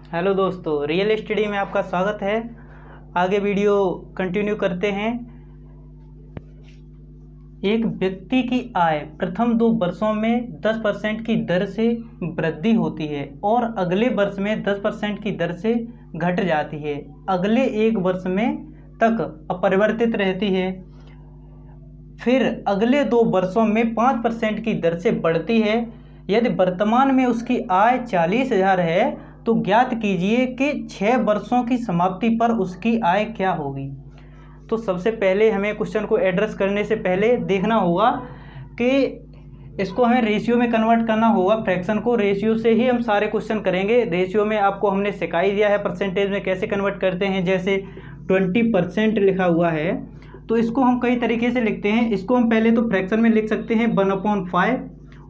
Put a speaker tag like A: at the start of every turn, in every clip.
A: Hello दोस्तों, real study में आपका स्वागत है। आगे वीडियो कंटिन्यू करते हैं। एक व्यक्ति की आय प्रथम 2 वर्षों में 10% की दर से वृद्धि होती है और अगले वर्ष में 10% की दर से घट जाती है। अगले 1 वर्ष में तक अपरिवर्तित रहती है, फिर अगले 2 वर्षों में 5% की दर से बढ़ती है। यदि वर्तमान में उसकी आय 40,000 है तो ज्ञात कीजिए कि 6 वर्षों की समाप्ति पर उसकी आय क्या होगी। तो सबसे पहले हमें क्वेश्चन को एड्रेस करने से पहले देखना होगा कि इसको हमें रेशियो में कन्वर्ट करना होगा। फ्रैक्शन को रेशियो से ही हम सारे क्वेश्चन करेंगे। रेशियो में आपको हमने सिखा ही दिया है परसेंटेज में कैसे कन्वर्ट करते हैं। जैसे 20% लिखा हुआ है तो इसको हम कई तरीके से लिखते हैं। इसको हम पहले तो फ्रैक्शन में लिख सकते हैं 1/5,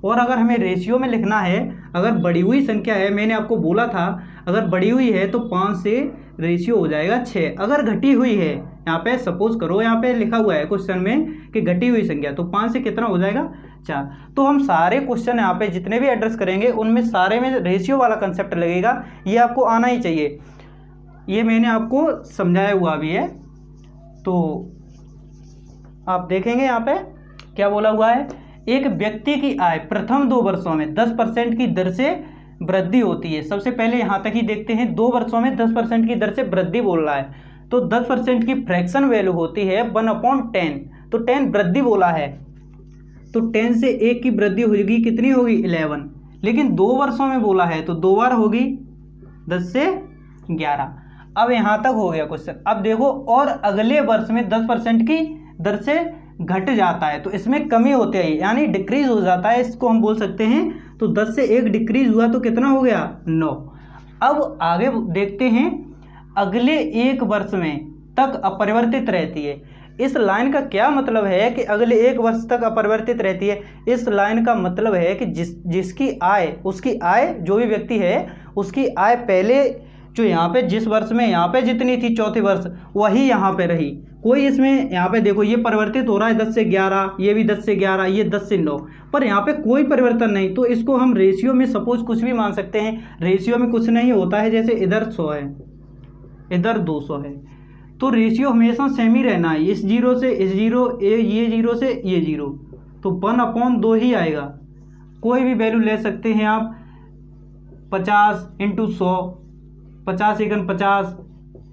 A: और अगर हमें रेशियो में लिखना है, अगर बढ़ी हुई संख्या है, मैंने आपको बोला था अगर बढ़ी हुई है तो 5 से रेशियो हो जाएगा 6। अगर घटी हुई है, यहाँ पे सपोज करो यहाँ पे लिखा हुआ है क्वेश्चन में कि घटी हुई संख्या, तो 5 से कितना हो जाएगा 4। तो हम सारे क्वेश्चन यहाँ पे जितने भी एड्रेस करेंगे उनमें सारे में रेशियो वाला कंसेप्ट लगेगा। ये आपको आना ही चाहिए, ये मैंने आपको समझाया हुआ भी है। तो आप देखेंगे यहाँ पे क्या बोला हुआ है, एक व्यक्ति की आय प्रथम 2 वर्षों में 10% की दर से वृद्धि होती है। सबसे पहले यहाँ तक ही देखते हैं, 2 वर्षों में 10% की दर से वृद्धि बोल रहा है तो 10% की फ्रैक्शन वैल्यू होती है 1/10। तो 10 वृद्धि बोला है तो 10 से 1 की वृद्धि होगी, कितनी होगी 11। लेकिन 2 वर्षों में बोला है तो 2 बार होगी 10 से 11। अब यहाँ तक हो गया क्वेश्चन। अब देखो, और अगले वर्ष में 10% की दर से घट जाता है तो इसमें कमी होती है, यानी डिक्रीज हो जाता है, इसको हम बोल सकते हैं। तो 10 से 1 डिक्रीज हुआ तो कितना हो गया 9। अब आगे देखते हैं, अगले 1 वर्ष में तक अपरिवर्तित रहती है। इस लाइन का क्या मतलब है कि अगले 1 वर्ष तक अपरिवर्तित रहती है। इस लाइन का मतलब है कि जिसकी आय, उसकी आय, जो भी व्यक्ति है उसकी आय पहले जो यहाँ पे जिस वर्ष में यहाँ पे जितनी थी चौथे वर्ष वही यहाँ पे रही। कोई इसमें यहाँ पे देखो ये परिवर्तित हो रहा है 10 से 11, ये भी 10 से 11, ये 10 से 9, पर यहाँ पे कोई परिवर्तन नहीं। तो इसको हम रेशियो में सपोज कुछ भी मान सकते हैं। रेशियो में कुछ नहीं होता है, जैसे इधर 100 है, इधर 200 है, तो रेशियो हमेशा सेम ही रहना है। इस जीरो से इस जीरो, ये जीरो से ये जीरो, तो 1/2 ही आएगा। कोई भी वैल्यू ले सकते हैं आप, 50 × 100, 50 × 50,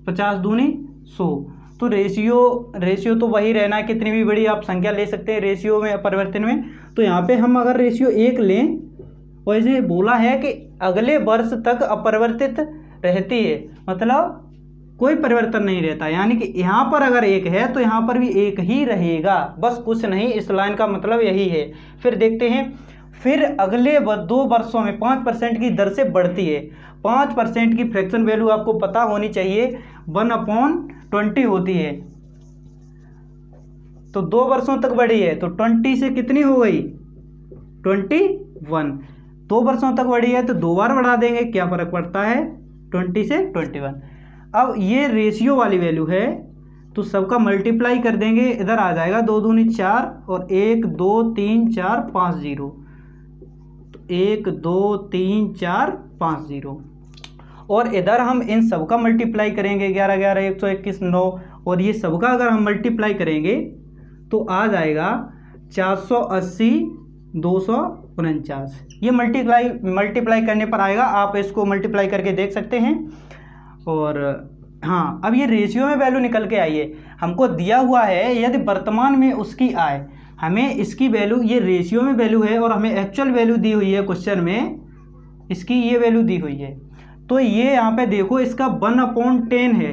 A: 50 दूनी 100। तो रेशियो तो वही रहना है, कितनी भी बड़ी आप संख्या ले सकते हैं रेशियो में, परिवर्तन में। तो यहाँ पे हम अगर रेशियो 1 लें, और इसे बोला है कि अगले वर्ष तक अपरिवर्तित रहती है, मतलब कोई परिवर्तन नहीं रहता, यानी कि यहाँ पर अगर 1 है तो यहाँ पर भी 1 ही रहेगा, बस कुछ नहीं। इस लाइन का मतलब यही है। फिर देखते हैं, फिर अगले 2 वर्षों में 5% की दर से बढ़ती है। 5% की फ्रैक्शन वैल्यू आपको पता होनी चाहिए, 1/20 होती है। तो 2 वर्षों तक बढ़ी है तो 20 से कितनी हो गई 21। 2 वर्षों तक बढ़ी है तो 2 बार बढ़ा देंगे, क्या फर्क पड़ता है 20 से 21। अब ये रेशियो वाली वैल्यू है तो सबका मल्टीप्लाई कर देंगे, इधर आ जाएगा 2 दूनी 4 और 1 2 3 4 5 0, तो 1 2 3 4 5 0, और इधर हम इन सब का मल्टीप्लाई करेंगे 11 11 121 9, और ये सब का अगर हम मल्टीप्लाई करेंगे तो आ जाएगा 480 249। ये मल्टीप्लाई करने पर आएगा, आप इसको मल्टीप्लाई करके देख सकते हैं। और हाँ, अब ये रेशियो में वैल्यू निकल के आई है। हमको दिया हुआ है यदि वर्तमान में उसकी आय, हमें इसकी वैल्यू, ये रेशियो में वैल्यू है और हमें एक्चुअल वैल्यू दी हुई है क्वेश्चन में, इसकी ये वैल्यू दी हुई है। तो ये यहाँ पे देखो इसका 1/10 है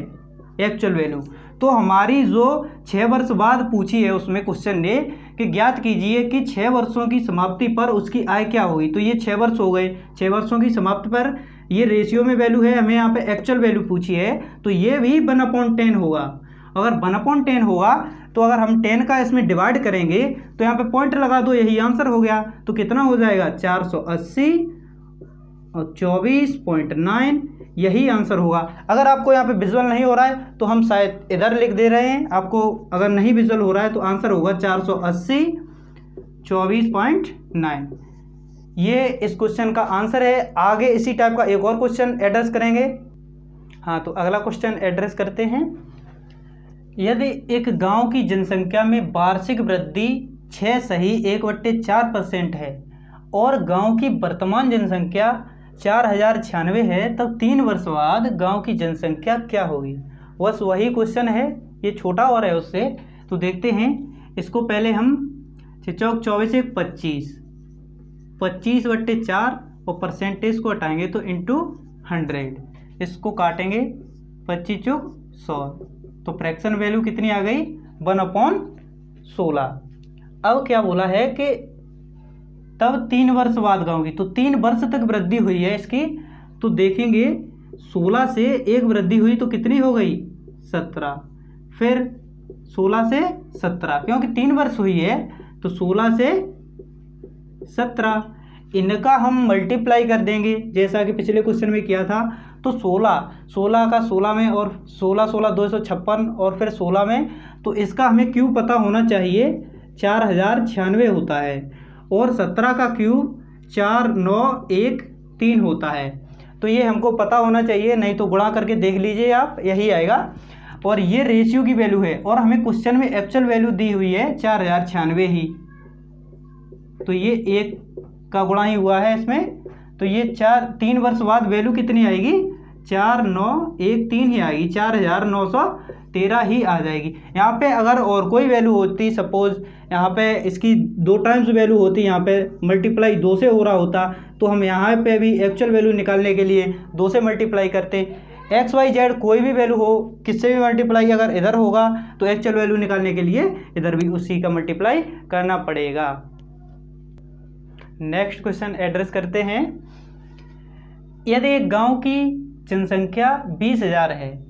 A: एक्चुअल वैल्यू। तो हमारी जो 6 वर्ष बाद पूछी है उसमें क्वेश्चन ने कि ज्ञात कीजिए कि 6 वर्षों की समाप्ति पर उसकी आय क्या होगी। तो ये 6 वर्ष हो गए, 6 वर्षों की समाप्ति पर ये रेशियो में वैल्यू है, हमें यहाँ पे एक्चुअल वैल्यू पूछी है तो ये भी 1/10 होगा। अगर 1/10 होगा तो अगर हम 10 का इसमें डिवाइड करेंगे तो यहाँ पे पॉइंट लगा दो, यही आंसर हो गया। तो कितना हो जाएगा 480 और 24.9, यही आंसर होगा। अगर आपको यहाँ पे विजुअल नहीं हो रहा है तो हम शायद इधर लिख दे रहे हैं, आपको अगर नहीं विजुअल हो रहा है तो आंसर होगा 480 24.9। ये इस क्वेश्चन का आंसर है। आगे इसी टाइप का एक और क्वेश्चन एड्रेस करेंगे। हाँ, तो अगला क्वेश्चन एड्रेस करते हैं। यदि एक गांव की जनसंख्या में वार्षिक वृद्धि 6.1/4% है और गांव की वर्तमान जनसंख्या 4096 है, तब 3 वर्ष बाद गांव की जनसंख्या क्या होगी। बस वही क्वेश्चन है, ये छोटा और है उससे। तो देखते हैं इसको। पहले हम 24 25/4 और परसेंटेज को हटाएंगे तो इंटू 100, इसको काटेंगे 25×100, तो फ्रैक्शन वैल्यू कितनी आ गई 1/16। अब क्या बोला है कि तब 3 वर्ष बाद गांव की, तो 3 वर्ष तक वृद्धि हुई है इसकी। तो देखेंगे 16 से 1 वृद्धि हुई तो कितनी हो गई 17, फिर 16 से 17, क्योंकि 3 वर्ष हुई है तो 16 से 17 इनका हम मल्टीप्लाई कर देंगे जैसा कि पिछले क्वेश्चन में किया था। तो 16 का 16 में और 16 256 और फिर 16 में, तो इसका हमें क्यूब पता होना चाहिए 4096 होता है, और 17 का क्यूब 4913 होता है। तो ये हमको पता होना चाहिए, नहीं तो गुणा करके देख लीजिए आप, यही आएगा। और ये रेशियो की वैल्यू है और हमें क्वेश्चन में एक्चुअल वैल्यू दी हुई है 4096 ही, तो ये 1 का गुणा ही हुआ है इसमें। तो ये 3 वर्ष बाद वैल्यू कितनी आएगी 4913 ही आएगी, 4913 ही आ जाएगी। यहाँ पे अगर और कोई वैल्यू होती, सपोज यहाँ पे इसकी 2 टाइम्स वैल्यू होती, यहाँ पे मल्टीप्लाई 2 से हो रहा होता, तो हम यहाँ पे भी एक्चुअल वैल्यू निकालने के लिए 2 से मल्टीप्लाई करते। XYZ कोई भी वैल्यू हो, किससे भी मल्टीप्लाई अगर इधर होगा तो एक्चुअल वैल्यू निकालने के लिए इधर भी उसी का मल्टीप्लाई करना पड़ेगा। नेक्स्ट क्वेश्चन एड्रेस करते हैं। यदि एक गांव की जनसंख्या 20,000 है,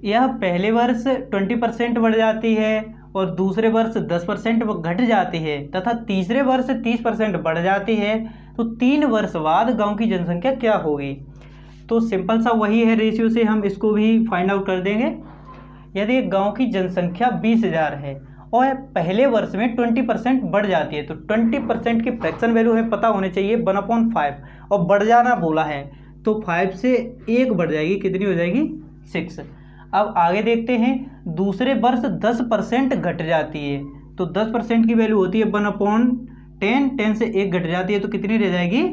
A: यह पहले वर्ष 20% बढ़ जाती है और दूसरे वर्ष 10% घट जाती है तथा तीसरे वर्ष 30% बढ़ जाती है, तो 3 वर्ष बाद गांव की जनसंख्या क्या होगी। तो सिंपल सा वही है, रेशियो से हम इसको भी फाइंड आउट कर देंगे। यदि एक गांव की जनसंख्या 20,000 है और पहले वर्ष में 20% बढ़ जाती है, तो 20% की फ्रैक्शन वैल्यू हमें पता होनी चाहिए 1/5, और बढ़ जाना बोला है तो 5 से 1 बढ़ जाएगी, कितनी हो जाएगी 6। अब आगे देखते हैं, दूसरे वर्ष 10% घट जाती है, तो 10% की वैल्यू होती है 1/10, 10 से 1 घट जाती है तो कितनी रह जाएगी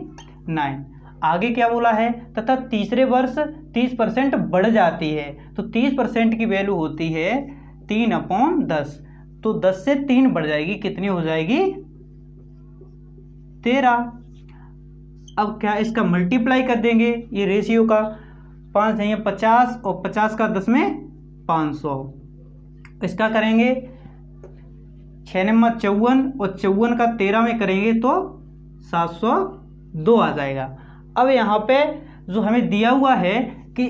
A: 9। आगे क्या बोला है, तथा तीसरे वर्ष 30% बढ़ जाती है, तो 30% की वैल्यू होती है 3/10, तो 10 से 3 बढ़ जाएगी, कितनी हो जाएगी 13। अब क्या इसका मल्टीप्लाई कर देंगे, ये रेशियो का 5 है 50 और 50 का 10 में 500, इसका करेंगे 6 9 54 और 54 का 13 में करेंगे तो 702 आ जाएगा। अब यहाँ पे जो हमें दिया हुआ है कि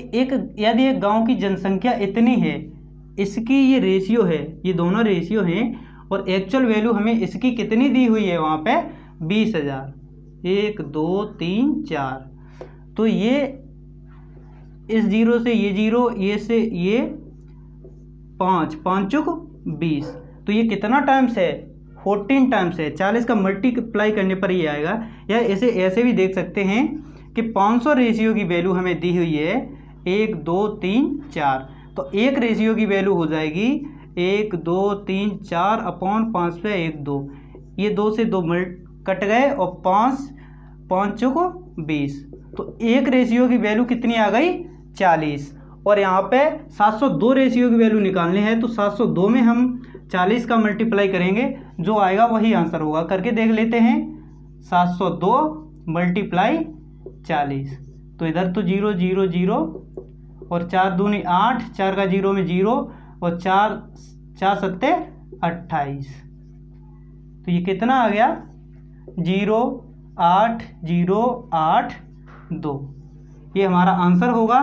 A: यदि एक गांव की जनसंख्या इतनी है, इसकी ये रेशियो है, ये दोनों रेशियो हैं, और एक्चुअल वैल्यू हमें इसकी कितनी दी हुई है वहाँ पे 20,000, 1 2 3 4, तो ये इस 0 से ये 0, ये से ये 5 5 20, तो ये कितना टाइम्स है 14 टाइम्स है। 40 का मल्टीप्लाई करने पर ये आएगा, या ऐसे भी देख सकते हैं कि 500 रेशियो की वैल्यू हमें दी हुई है 1 2 3 4, तो एक रेशियो की वैल्यू हो जाएगी 1 2 3 4/5 पे 1 2, ये 2 से 2 कट गए और 5 5 20, तो एक रेशियो की वैल्यू कितनी आ गई 40। और यहाँ पे 702 रेशियो की वैल्यू निकालनी है, तो 702 में हम 40 का मल्टीप्लाई करेंगे, जो आएगा वही आंसर होगा। करके देख लेते हैं, 702 × 40, तो इधर तो 0 0 0 और 4 दूनी 8, 4 का 0 में 0 और 4 4 7 28, तो ये कितना आ गया 0 8 0 8 2, ये हमारा आंसर होगा।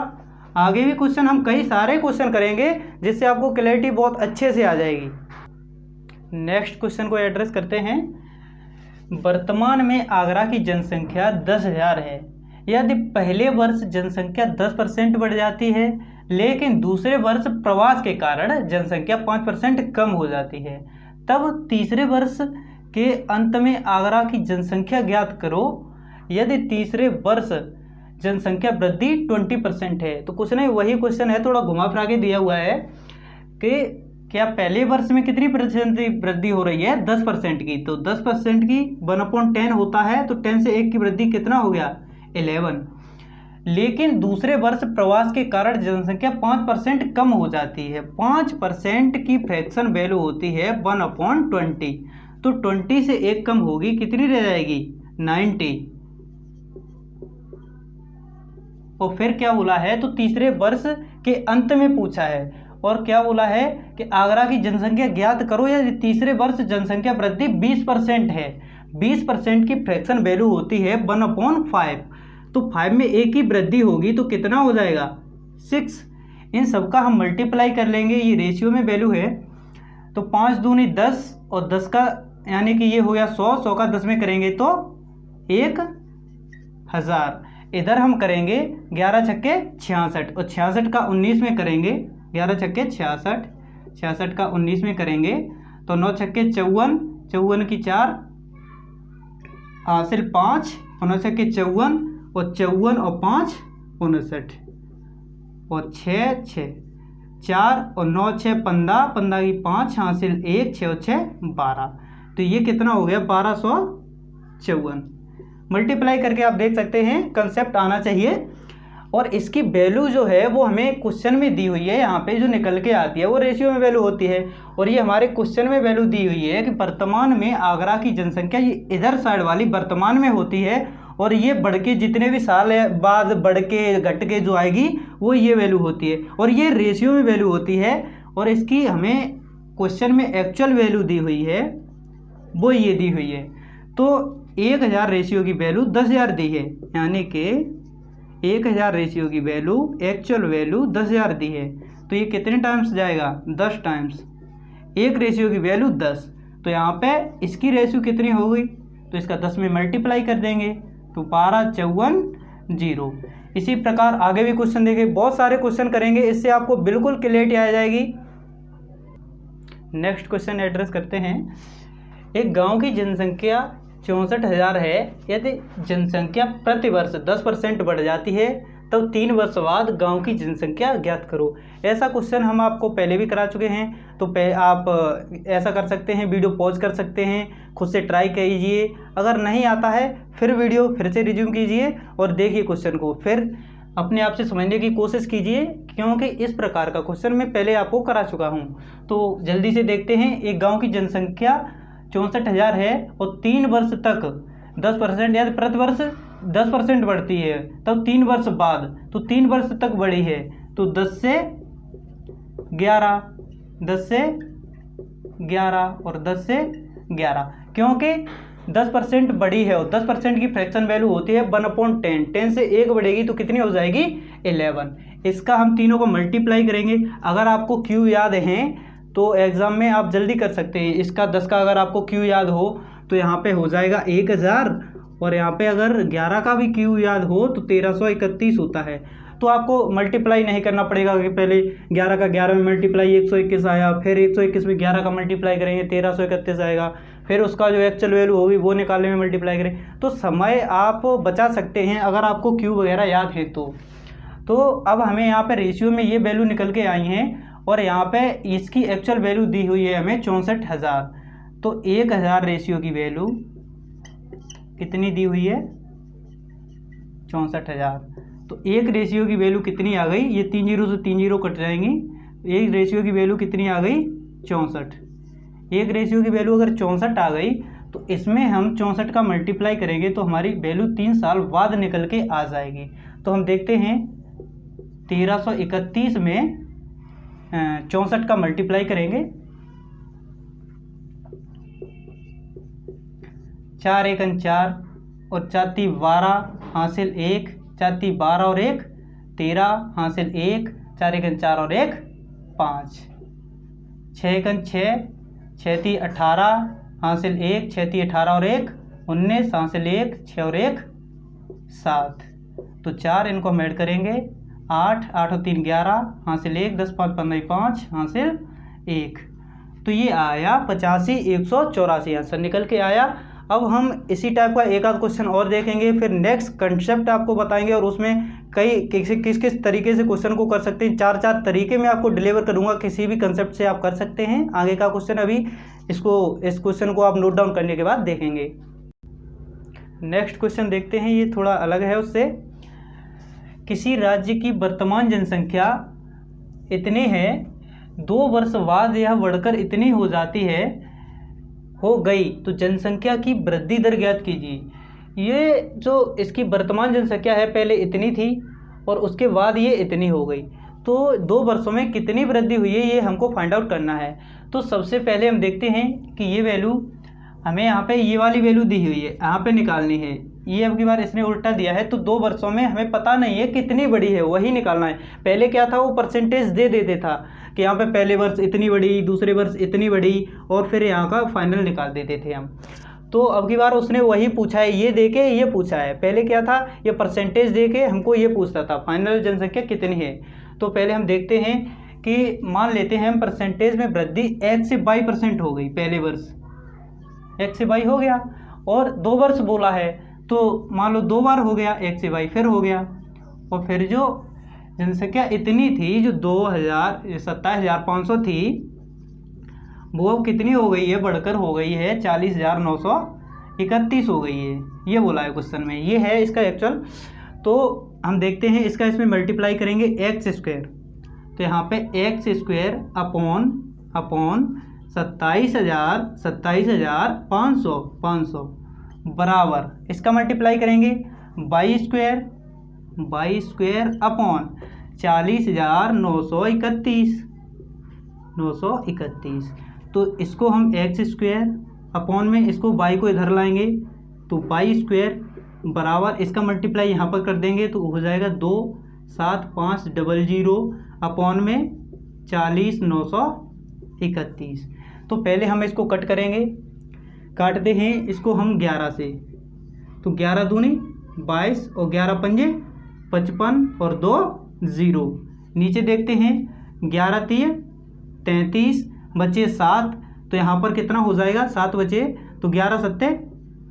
A: आगे भी क्वेश्चन हम कई सारे क्वेश्चन करेंगे जिससे आपको क्लैरिटी बहुत अच्छे से आ जाएगी। नेक्स्ट क्वेश्चन को एड्रेस करते हैं। वर्तमान में आगरा की जनसंख्या 10,000 है। यदि पहले वर्ष जनसंख्या 10% बढ़ जाती है, लेकिन दूसरे वर्ष प्रवास के कारण जनसंख्या 5% कम हो जाती है, तब तीसरे वर्ष के अंत में आगरा की जनसंख्या ज्ञात करो। यदि तीसरे वर्ष जनसंख्या वृद्धि 20% है। तो कुछ नहीं, वही क्वेश्चन है, थोड़ा घुमा फिरा के दिया हुआ है कि क्या पहले वर्ष में कितनी परसेंट वृद्धि हो रही है, 10% की। तो 10% की 1/10 होता है, तो 10 से 1 की वृद्धि कितना हो गया, 11। लेकिन दूसरे वर्ष प्रवास के कारण जनसंख्या 5% कम हो जाती है। 5% की फ्रैक्शन वैल्यू होती है 1/20। तो 20 से 1 कम होगी, कितनी रह जाएगी, 90। और फिर क्या बोला है, तो तीसरे वर्ष के अंत में पूछा है, और क्या बोला है कि आगरा की जनसंख्या ज्ञात करो। या तीसरे वर्ष जनसंख्या वृद्धि 20% है, 20% की फ्रैक्शन वैल्यू होती है 1/5। तो 5 में 1 की वृद्धि होगी तो कितना हो जाएगा, 6। इन सबका हम मल्टीप्लाई कर लेंगे, ये रेशियो में वैल्यू है। तो 5 दूनी 10 और 10 का यानी कि ये हो गया 100, 100 का 10 में करेंगे तो 1000। इधर हम करेंगे 11 छक्के 66 और 66 का 19 में करेंगे, 11 छक्के 66, 66 का 19 में करेंगे तो 9 छक्के 54, 54 की 4 हासिल 5, 9 छक्के 54 और 54 और 5 59 और 6 6 4 और 9 6 15, 15 की 5 हासिल 1, 6 और 6 12। तो ये कितना हो गया, 1254। मल्टीप्लाई करके आप देख सकते हैं, कंसेप्ट आना चाहिए। और इसकी वैल्यू जो है वो हमें क्वेश्चन में दी हुई है, यहाँ पे जो निकल के आती है वो रेशियो में वैल्यू होती है। और ये हमारे क्वेश्चन में वैल्यू दी हुई है कि वर्तमान में आगरा की जनसंख्या, ये इधर साइड वाली वर्तमान में होती है, और ये बढ़ के जितने भी साल बाद बढ़ के घट के जो आएगी वो ये वैल्यू होती है, और ये रेशियो में वैल्यू होती है। और इसकी हमें क्वेश्चन में एक्चुअल वैल्यू दी हुई है, वो ये दी हुई है। तो 1000 रेशियो की वैल्यू 10,000 दी है, यानी कि 1000 रेशियो की वैल्यू एक्चुअल वैल्यू 10,000 दी है। तो ये कितने टाइम्स जाएगा, 10 टाइम्स। 1 रेशियो की वैल्यू 10, तो यहाँ पे इसकी रेशियो कितनी हो गई, तो इसका 10 में मल्टीप्लाई कर देंगे तो 1254 0। इसी प्रकार आगे भी क्वेश्चन देंगे, बहुत सारे क्वेश्चन करेंगे, इससे आपको बिल्कुल क्लियरिटी आ जाएगी। नेक्स्ट क्वेश्चन एड्रेस करते हैं। एक गांव की जनसंख्या 64,000 है। यदि जनसंख्या प्रति वर्ष 10% बढ़ जाती है तब 3 वर्ष बाद गांव की जनसंख्या ज्ञात करो। ऐसा क्वेश्चन हम आपको पहले भी करा चुके हैं, तो आप ऐसा कर सकते हैं, वीडियो पॉज कर सकते हैं, खुद से ट्राई कीजिए। अगर नहीं आता है फिर वीडियो फिर से रिज्यूम कीजिए और देखिए क्वेश्चन को, फिर अपने आप से समझने की कोशिश कीजिए, क्योंकि इस प्रकार का क्वेश्चन मैं पहले आपको करा चुका हूँ। तो जल्दी से देखते हैं। एक गाँव की जनसंख्या 64,000 है और 3 वर्ष तक 10% या प्रति वर्ष 10% बढ़ती है, तब 3 वर्ष बाद, तो 3 वर्ष तक बढ़ी है, तो 10 से 11, 10 से 11 और 10 से 11, क्योंकि 10% बढ़ी है और 10% की फ्रैक्शन वैल्यू होती है 1/10। 10 से 1 बढ़ेगी तो कितनी हो जाएगी, 11। इसका हम तीनों को मल्टीप्लाई करेंगे। अगर आपको क्यू याद है तो एग्ज़ाम में आप जल्दी कर सकते हैं। इसका 10 का अगर आपको क्यू याद हो तो यहाँ पे हो जाएगा 1000, और यहाँ पे अगर 11 का भी क्यू याद हो तो 1331 होता है। तो आपको मल्टीप्लाई नहीं करना पड़ेगा कि पहले 11 का 11 में मल्टीप्लाई 121 आया, फिर 121 में 11 का मल्टीप्लाई करेंगे 1331 आएगा, फिर उसका जो एक्चुअल वैल्यू होगी वो निकालने में मल्टीप्लाई करें। तो समय आप बचा सकते हैं अगर आपको क्यू वगैरह याद है तो अब हमें यहाँ पे रेशियो में ये वैल्यू निकल के आई हैं, और यहाँ पे इसकी एक्चुअल वैल्यू दी हुई है हमें 64,000। तो 1000 रेशियो की वैल्यू कितनी दी हुई है, 64,000। तो 1 रेशियो की वैल्यू कितनी आ गई, ये 3 0 से 3 0 कट जाएंगी। 1 रेशियो की वैल्यू कितनी आ गई, 64। 1 रेशियो की वैल्यू अगर 64 आ गई तो इसमें हम 64 का मल्टीप्लाई करेंगे तो हमारी वैल्यू 3 साल बाद निकल के आ जाएगी। तो हम देखते हैं 1331 में 64 का मल्टीप्लाई करेंगे, 4 1 4 और 4 3 12 हासिल 1, 4 3 12 और 1 13 हासिल 1, 4 1 4 और 1 5, 6 1 6, 6 3 18 हासिल 1, 6 3 18 और 1 19 हासिल 1, 6 और 1 7। तो 4 इनको हम ऐड करेंगे, 8 8 और 3 11 हासिल 1, 10 5 15 5 हासिल 1। तो ये आया 85 184 आंसर निकल के आया। अब हम इसी टाइप का एक आध क्वेश्चन और देखेंगे, फिर नेक्स्ट कंसेप्ट आपको बताएंगे और उसमें कई किस किस तरीके से क्वेश्चन को कर सकते हैं। 4 तरीके में आपको डिलीवर करूंगा, किसी भी कंसेप्ट से आप कर सकते हैं। आगे का क्वेश्चन अभी इस क्वेश्चन को आप नोट डाउन करने के बाद देखेंगे। नेक्स्ट क्वेश्चन देखते हैं, ये थोड़ा अलग है उससे। किसी राज्य की वर्तमान जनसंख्या इतनी है, 2 वर्ष बाद यह बढ़कर इतनी हो गई तो जनसंख्या की वृद्धि दर ज्ञात कीजिए। ये जो इसकी वर्तमान जनसंख्या है पहले इतनी थी और उसके बाद ये इतनी हो गई, तो 2 वर्षों में कितनी वृद्धि हुई है ये हमको फाइंड आउट करना है। तो सबसे पहले हम देखते हैं कि ये वैल्यू हमें यहाँ पे ये वाली वैल्यू दी हुई है, यहाँ पे निकालनी है। ये अब की बार इसने उल्टा दिया है, तो 2 वर्षों में हमें पता नहीं है कितनी बड़ी है, वही निकालना है। पहले क्या था, वो परसेंटेज दे देते था कि यहाँ पे पहले वर्ष इतनी बड़ी, दूसरे वर्ष इतनी बड़ी, और फिर यहाँ का फाइनल निकाल देते थे हम। तो अब की बार उसने वही पूछा है, ये दे के ये पूछा है। पहले क्या था, ये परसेंटेज दे के हमको ये पूछता था फाइनल जनसंख्या कितनी है। तो पहले हम देखते हैं कि मान लेते हैं हम परसेंटेज में वृद्धि x से 22% हो गई, पहले वर्ष x से 22 हो गया, और 2 वर्ष बोला है तो मान लो 2 बार हो गया, x से 22 फिर हो गया। और फिर जो जनसंख्या इतनी थी, जो 27,500 थी, वो अब कितनी हो गई है, बढ़कर हो गई है 40,931 हो गई है। ये बोला है क्वेश्चन में, ये है इसका एक्चुअल। तो हम देखते हैं इसका, इसमें मल्टीप्लाई करेंगे x स्क्वायर, तो यहाँ पे x स्क्वायर अपॉन 27,500 बराबर इसका मल्टीप्लाई करेंगे y स्क्वायर अपॉन 40,931। तो इसको हम x स्क्वायर अपॉन में इसको y को इधर लाएंगे, तो y स्क्वायर बराबर इसका मल्टीप्लाई यहाँ पर कर देंगे तो हो जाएगा 2,7,500 अपॉन में 40,931। तो पहले हम इसको कट करेंगे, काटते हैं इसको हम 11 से, तो 11 दूनी 22 और 11 पंजे 55 और 2 0। नीचे देखते हैं 11 3 33 बचे 7, तो यहाँ पर कितना हो जाएगा, 7 बचे तो 11 7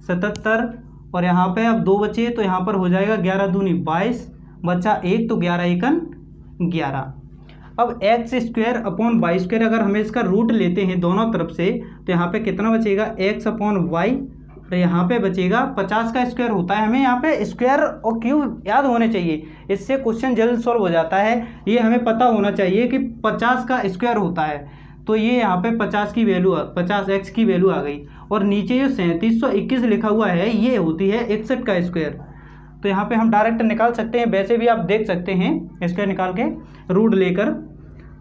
A: 77, और यहाँ पे अब 2 बचे तो यहाँ पर हो जाएगा 11 दूनी 22 बचा 1, तो 11 1 11। अब x square upon Y square अगर हमें इसका रूट लेते हैं दोनों तरफ से, तो यहाँ पे कितना बचेगा, x अपॉन वाई, और यहाँ पे बचेगा 50 का स्क्वायर होता है। हमें यहाँ पे स्क्वायर और क्यूब याद होने चाहिए, इससे क्वेश्चन जल्द सॉल्व हो जाता है। ये हमें पता होना चाहिए कि 50 का स्क्वायर होता है, तो ये यहाँ पे 50 की वैल्यू 50x की वैल्यू आ गई। और नीचे जो 3721 लिखा हुआ है ये होती है 61 का स्क्वायर, तो यहाँ पे हम डायरेक्ट निकाल सकते हैं, वैसे भी आप देख सकते हैं स्क्वायर निकाल के रूट लेकर,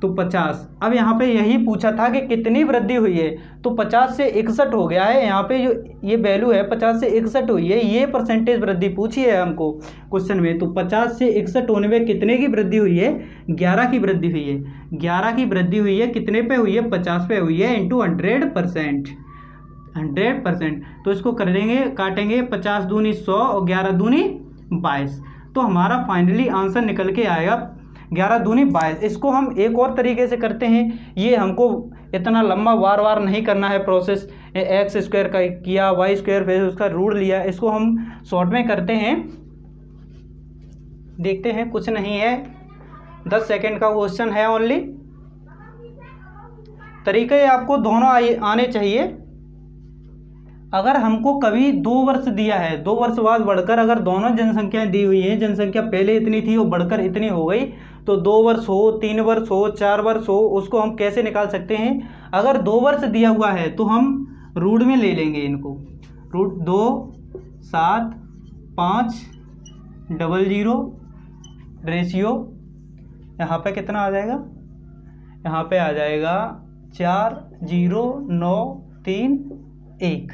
A: तो 50। अब यहाँ पे यही पूछा था कि कितनी वृद्धि हुई है, तो 50 से 61 हो गया है। यहाँ पे जो ये वैल्यू है 50 से 61 हुई है, ये परसेंटेज वृद्धि पूछी है हमको क्वेश्चन में। तो 50 से 61 होने में कितने की वृद्धि हुई है, 11 की वृद्धि हुई है। 11 की वृद्धि हुई है, कितने पे हुई है, 50 पे हुई है, इंटू 100%। तो इसको कर देंगे, काटेंगे, 50 दूनी 100 और 11 दूनी 22, तो हमारा फाइनली आंसर निकल के आएगा 11 दूनी 22। इसको हम एक और तरीके से करते हैं, ये हमको इतना लंबा बार नहीं करना है प्रोसेस, एक्स स्क्वायर का किया, वाई स्क्वायर फिर उसका रूट लिया, इसको हम शॉर्ट में करते हैं। देखते हैं, कुछ नहीं है, 10 सेकेंड का क्वेश्चन है ओनली। तरीके आपको दोनों आने चाहिए। अगर हमको कभी 2 वर्ष दिया है, 2 वर्ष बाद बढ़कर अगर दोनों जनसंख्याएं दी हुई हैं, जनसंख्या पहले इतनी थी वो बढ़कर इतनी हो गई, तो 2 वर्ष हो, 3 वर्ष हो, 4 वर्ष हो, उसको हम कैसे निकाल सकते हैं। अगर 2 वर्ष दिया हुआ है तो हम रूट में ले लेंगे इनको, रूट 2,7,500 रेशियो, यहाँ पे कितना आ जाएगा, यहाँ पे आ जाएगा 4,0,9,3,1।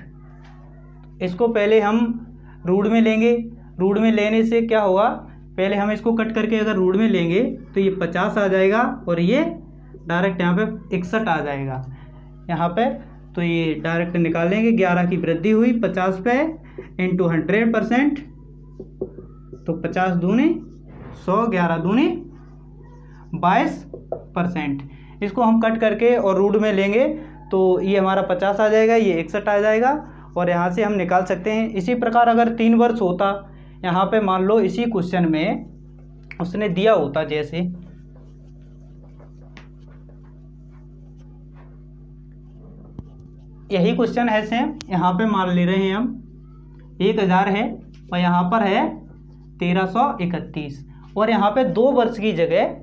A: इसको पहले हम रूट में लेंगे, रूट में लेने से क्या होगा, पहले हम इसको कट करके अगर रूट में लेंगे तो ये 50 आ जाएगा, और ये डायरेक्ट यहाँ पे 61 आ जाएगा यहाँ पे, तो ये डायरेक्ट निकाल लेंगे। 11 की वृद्धि हुई 50 पे इंटू 100%, तो 50 दूनी 100, 11 दूनी 22%। इसको हम कट करके और रूट में लेंगे तो ये हमारा 50 आ जाएगा, ये 61 आ जाएगा, और यहाँ से हम निकाल सकते हैं। इसी प्रकार अगर 3 वर्ष होता, यहाँ पे मान लो इसी क्वेश्चन में उसने दिया होता, जैसे यही क्वेश्चन है सेम, यहाँ पे मान ले रहे हैं हम 1000 है और यहाँ पर है 1331, और यहाँ पे 2 वर्ष की जगह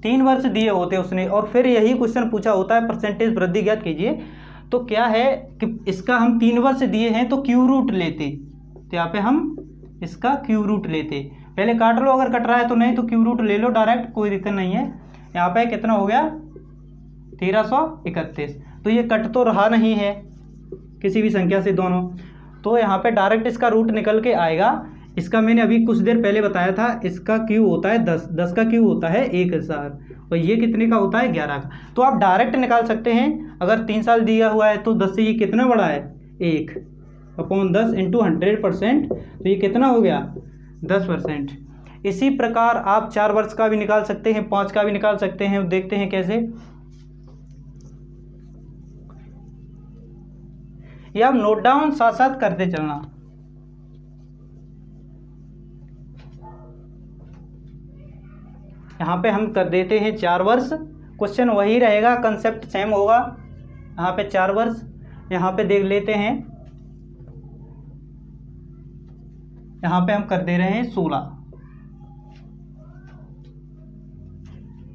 A: 3 वर्ष दिए होते उसने, और फिर यही क्वेश्चन पूछा होता है परसेंटेज वृद्धि ज्ञात कीजिए। तो क्या है कि इसका हम 3 वर्ष दिए हैं तो क्यू रूट लेते, तो यहाँ पे हम इसका क्यू रूट लेते। पहले काट लो, अगर कट रहा है तो नहीं तो क्यू रूट ले लो डायरेक्ट, कोई दिक्कत नहीं है। यहाँ पे कितना हो गया 1331, तो ये कट तो रहा नहीं है किसी भी संख्या से दोनों, तो यहाँ पे डायरेक्ट इसका रूट निकल के आएगा। इसका मैंने अभी कुछ देर पहले बताया था, इसका क्यू होता है 10, 10 का क्यू होता है 1000, और ये कितने का होता है 11 का। तो आप डायरेक्ट निकाल सकते हैं, अगर 3 साल दिया हुआ है तो 10 से ये कितना बड़ा है 1/10 इंटू 100%, तो ये कितना हो गया 10%। इसी प्रकार आप 4 वर्ष का भी निकाल सकते हैं, 5 का भी निकाल सकते हैं। देखते हैं कैसे, ये आप नोट डाउन साथ साथ करते चलना। यहाँ पे हम कर देते हैं 4 वर्ष, क्वेश्चन वही रहेगा, कंसेप्ट सेम होगा। यहाँ पे 4 वर्ष, यहाँ पे देख लेते हैं, यहाँ पे हम कर दे रहे हैं 16,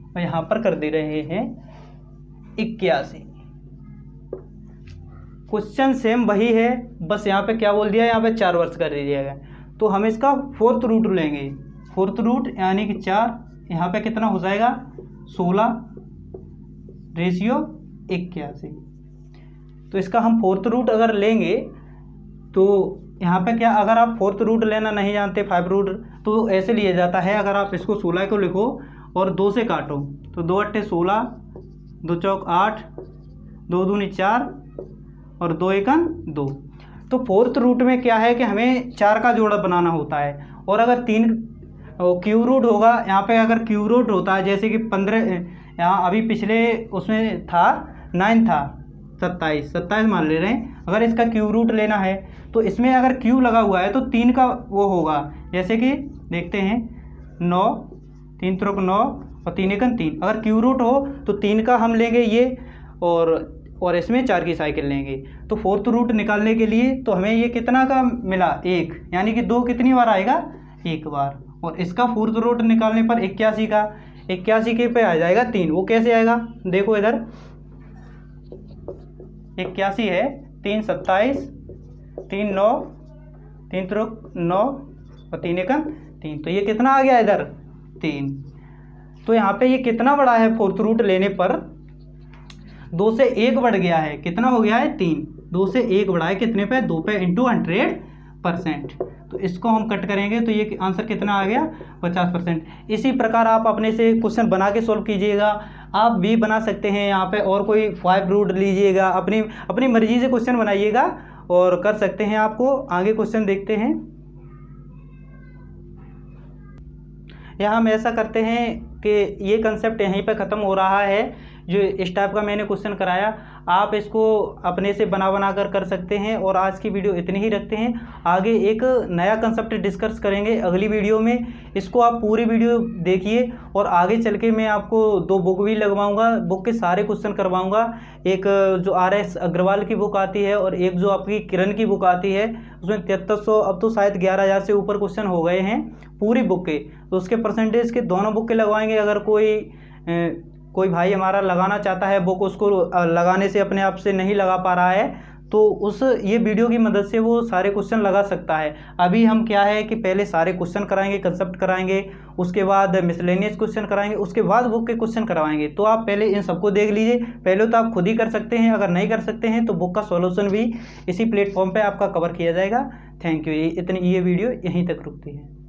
A: और यहाँ पर कर दे रहे हैं 81। क्वेश्चन सेम वही है, बस यहाँ पे क्या बोल दिया, यहाँ पे 4 वर्ष कर दीजिएगा। तो हम इसका 4th रूट लेंगे, 4th रूट यानी कि 4, यहाँ पे कितना हो जाएगा 16/81। तो इसका हम 4th रूट अगर लेंगे तो यहाँ पे क्या, अगर आप 4th रूट लेना नहीं जानते 5 रूट, तो ऐसे लिया जाता है। अगर आप इसको 16 को लिखो और 2 से काटो तो 2 8 16, 2 चौक 8, 2 दूनी 4 और 2 एकन 2। तो 4th रूट में क्या है कि हमें 4 का जोड़ा बनाना होता है, और अगर 3 क्यू रूट होगा, यहाँ पे अगर क्यू रूट होता है जैसे कि 15, यहाँ अभी पिछले उसमें था 9 था 27 मान ले रहे हैं। अगर इसका क्यू रूट लेना है तो इसमें अगर क्यू लगा हुआ है तो 3 का वो होगा, जैसे कि देखते हैं 9, 3 त्रिक 9 और 3 एकन 3। अगर क्यू रूट हो तो 3 का हम लेंगे ये, और इसमें 4 की साइकिल लेंगे। तो 4th रूट निकालने के लिए तो हमें ये कितना का मिला 1, यानी कि 2 कितनी बार आएगा 1 बार, और इसका 4th रूट निकालने पर 81 का 81 के पे आ जाएगा 3। वो कैसे आएगा, देखो इधर 81 है, 3 27, 3 9, 3 त्रिक 9 और 3 एकन 3, तो ये कितना आ गया इधर 3। तो यहाँ पे ये कितना बड़ा है 4th रूट लेने पर 2 से 1 बढ़ गया है, कितना हो गया है 3, 2 से 1 बढ़ा है कितने पे 2 पे इंटू 100%। तो इसको हम कट करेंगे तो ये आंसर कितना आ गया 50%। इसी प्रकार आप अपने से क्वेश्चन बना के सॉल्व कीजिएगा। आप भी बना सकते हैं, यहाँ पे और कोई 5 रूट लीजिएगा, अपनी मर्जी से क्वेश्चन बनाइएगा और कर सकते हैं। आपको आगे क्वेश्चन देखते हैं। यहाँ हम ऐसा करते हैं कि ये कंसेप्ट यहीं पे ख़त्म हो रहा है। जो इस टाइप का मैंने क्वेश्चन कराया, आप इसको अपने से बना कर सकते हैं। और आज की वीडियो इतनी ही रखते हैं, आगे एक नया कंसेप्ट डिस्कस करेंगे अगली वीडियो में। इसको आप पूरी वीडियो देखिए, और आगे चल के मैं आपको 2 बुक भी लगवाऊंगा, बुक के सारे क्वेश्चन करवाऊंगा। एक जो RS अग्रवाल की बुक आती है और एक जो आपकी किरण की बुक आती है, उसमें 7300, अब तो शायद 11000 से ऊपर क्वेश्चन हो गए हैं पूरी बुक के। तो उसके परसेंटेज के दोनों बुक के लगवाएंगे। अगर कोई भाई हमारा लगाना चाहता है बुक, उसको लगाने से अपने आप से नहीं लगा पा रहा है, तो ये वीडियो की मदद से वो सारे क्वेश्चन लगा सकता है। अभी हम क्या है कि पहले सारे क्वेश्चन कराएंगे, कंसेप्ट कराएंगे, उसके बाद मिसलेनियस क्वेश्चन कराएंगे, उसके बाद बुक के क्वेश्चन करवाएंगे। तो आप पहले इन सबको देख लीजिए। पहले तो आप खुद ही कर सकते हैं, अगर नहीं कर सकते हैं तो बुक का सॉल्यूशन भी इसी प्लेटफॉर्म पे आपका कवर किया जाएगा। Thank you. ये वीडियो यहीं तक रुकती है।